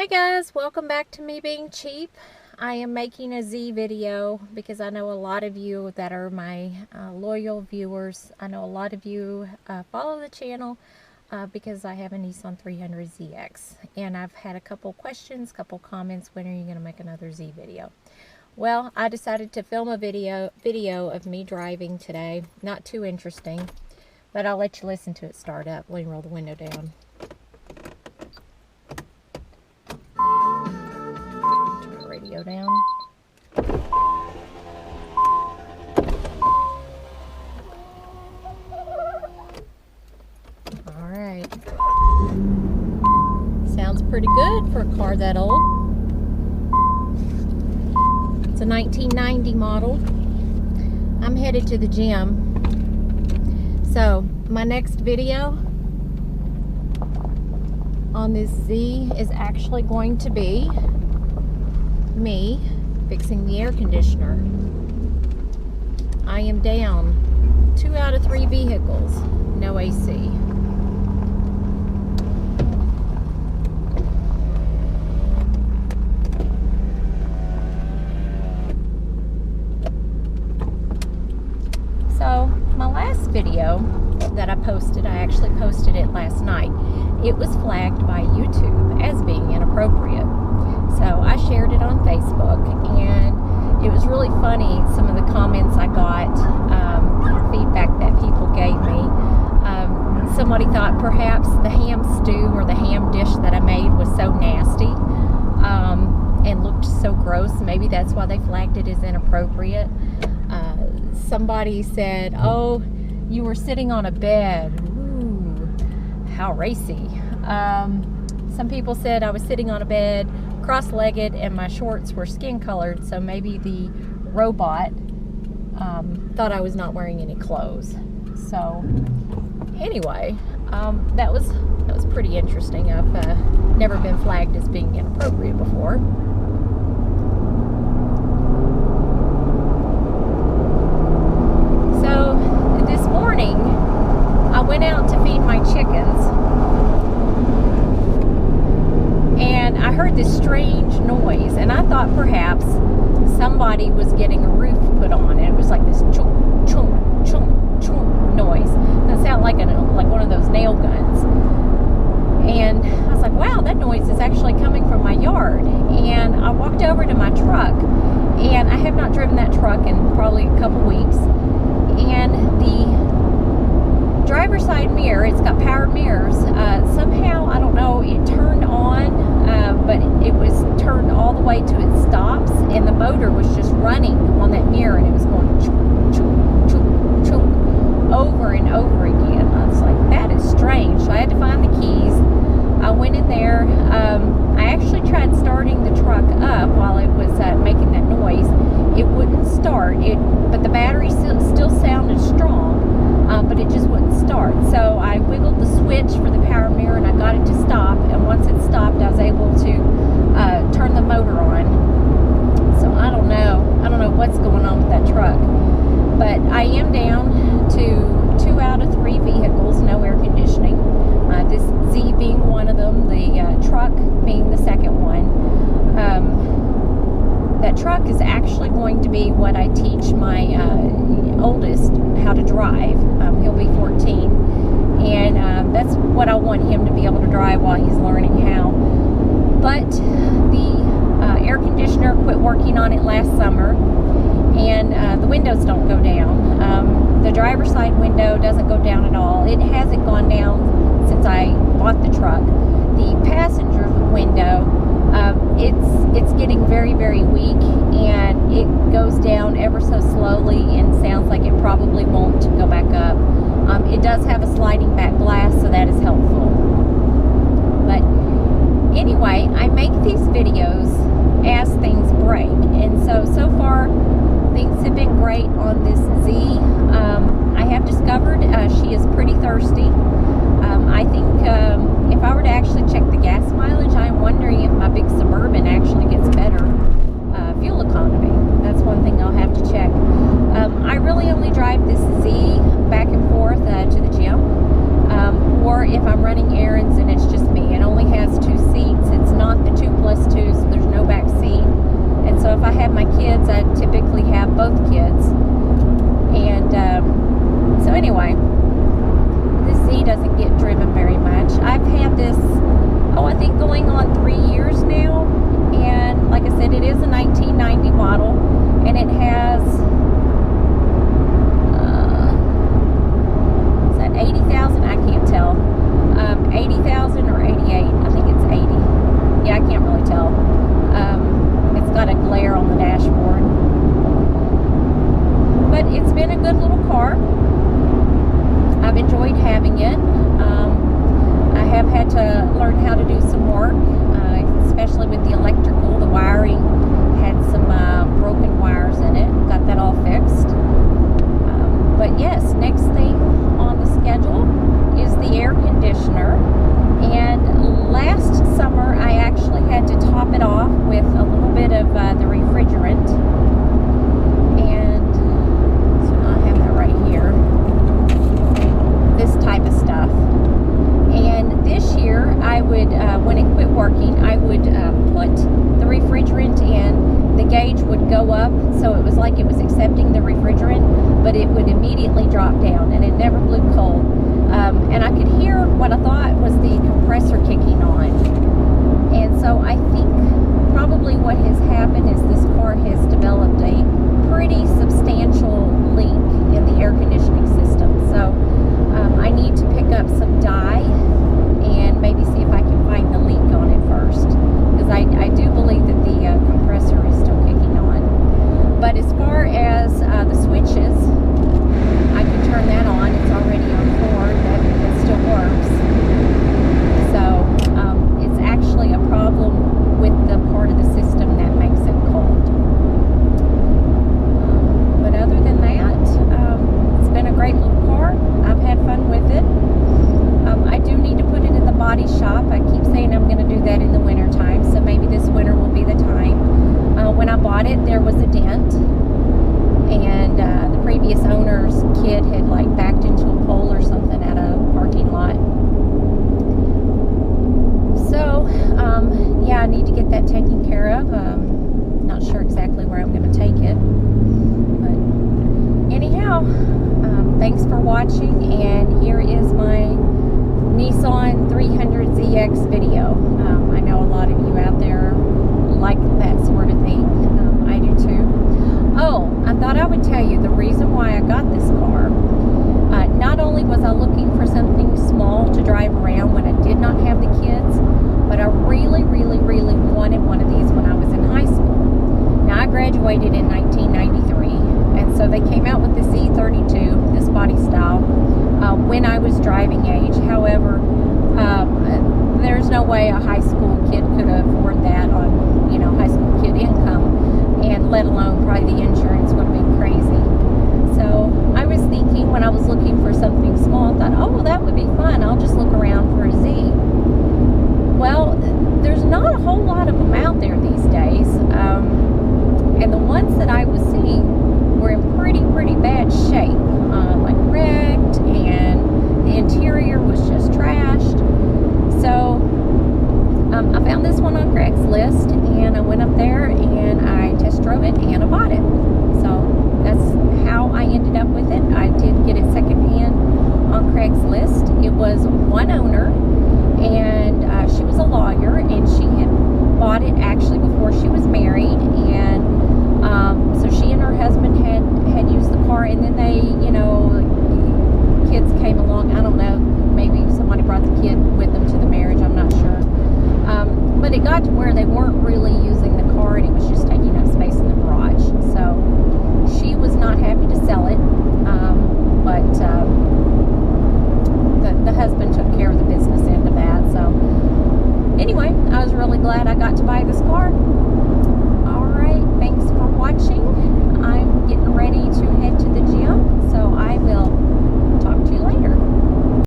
Hey guys, welcome back to me being cheap. I am making a Z video because I know a lot of you that are my loyal viewers. I know a lot of you follow the channel because I have a Nissan 300ZX, and I've had a couple questions, couple comments, when are you going to make another Z video? Well, I decided to film a video of me driving today. Not too interesting, but I'll let you listen to it start up. Let me roll the window down. Radio down. All right. Sounds pretty good for a car that old. It's a 1990 model. I'm headed to the gym. So my next video on this Z is actually going to be me fixing the air conditioner. I am down 2 out of 3 vehicles, no AC. So my last video that I posted, I actually posted it last night. It was flagged by YouTube as being inappropriate. So I shared it on Facebook, and it was really funny, some of the comments I got, feedback that people gave me. Somebody thought perhaps the ham stew or the ham dish that I made was so nasty and looked so gross. Maybe that's why they flagged it as inappropriate. Somebody said, oh, you were sitting on a bed. Ooh, how racy. Some people said I was sitting on a bed cross-legged and my shorts were skin colored, so maybe the robot thought I was not wearing any clothes. So anyway, that was pretty interesting. I've never been flagged as being inappropriate before. So this morning I went out to feed my chickens, and I heard this strange noise, and I thought perhaps somebody was getting a roof put on, and it was like this chunk, chunk, chunk, chunk noise. And it sounded like one of those nail guns. And I was like, wow, that noise is actually coming from my yard. And I walked over to my truck, and I have not driven that truck in probably a couple weeks. And the driver's side mirror, it's got power mirrors, somehow, I don't know, it turned on, but it was turned all the way to its stops, and the motor was just running on that mirror, and it was going chook, chook, chook, chook, over and over again. I was like, that is strange. So I had to find the keys. I went in there. I actually tried starting the truck up while it was making that noise. It wouldn't start, but the battery still sounded strong, but it just wouldn't start. So I wiggled the switch for the power mirror, and I got it to stop, and once it stopped, I was able to turn the motor on. So I don't know what's going on with that truck, but I am down to 2 out of 3 vehicles, no air conditioning. This Z being one of them, the truck being the second one. That truck is actually going to be what I teach my oldest how to drive. He'll be 14, and that's what I want him to be able to drive while he's learning how. But the air conditioner quit working on it last summer, and the windows don't go down. The driver's side window doesn't go down at all. It hasn't gone down since I bought the truck. The passenger window, it's getting very, very weak, and it goes down ever so slowly and sounds like it probably won't go back up. It does have a sliding back glass, so that is helpful. But anyway, I make these videos as things break, and so far things have been great on this Z. I have discovered she is pretty thirsty. I think if I were to actually check the gas mileage, I'm wondering if my big Suburban actually gets better fuel economy. That's one thing I'll have to check. I really only drive this Z back and forth to the gym, or if I'm running errands and it's just me. It only has 2 seats. It's not the 2 driving it. I have had to learn how to do some work, especially with the electrical. The wiring had some broken wires in it. Got that all fixed. But yes, next thing on the schedule is the air conditioner. And last summer I actually had to top it off with a little bit of the refrigerant. And so I have that right here. This type of stuff. And this year I would, when it quit working, I would put the refrigerant in. The gauge would go up, so it was like it was accepting the refrigerant, but it would immediately drop down, and it never blew cold. And I could hear what I thought was the compressor kicking on. And so I think probably what has happened is this car has developed a pretty substantial leak in the air conditioning system. So I need to pick up some dye and maybe see if I can find the leak on it first, because I do believe that the compressor is still kicking on. But as far as the switches, I can turn that on. It's already on board. That still works. So it's actually a problem with the part of the system that makes it cold. But other than that, it's been a great little car. I've had fun with it. I do need to put it in the body shop. I keep saying I'm going to do that in the winter time, so maybe this winter will be the time. When I bought it, there was a dent, and the previous owner's kid had like backed into a pole or something at a parking lot. So yeah, I need to get that taken care of. Not sure exactly where I'm going to take it, but anyhow, thanks for watching, and here is my Nissan 300ZX video. I know a lot of you out there like that sort of thing. I do too. Oh, I thought I would tell you the reason why I got this car. Not only was I looking for something small to drive around when I did not have the kids, but I really, really, really wanted one of these when I was in high school. Now, I graduated in 1993, and so they came out with the C32, this body style, when I was driving age. However, there's no way a high school kid could afford that on, high school kid income, and let alone probably the insurance would have been crazy. So I was thinking, when I was looking for something small, I thought, oh, well, that would be fun. I'll just look around for a Z. Well, there's not a whole lot of them out there these days, and the ones that I was seeing were in pretty bad shape, like wrecked, and the interior was just trashed. So I found this one on Craigslist, and I went up there and I test drove it and I bought it. So that's how I ended up with it. I did get it secondhand on Craigslist. It was one owner, and she was a lawyer, and she had bought it actually before she was married, and so she and her husband had used the car, and then they, kids came along. I don't know, maybe somebody brought the kid with them to the marriage, I'm not sure. But it got to where they weren't really using the car, and it was just taking up space in the garage. So she was not happy to sell it, but the husband took care of the business end of that. So anyway, I was really glad I got to buy this car. All right, thanks for watching.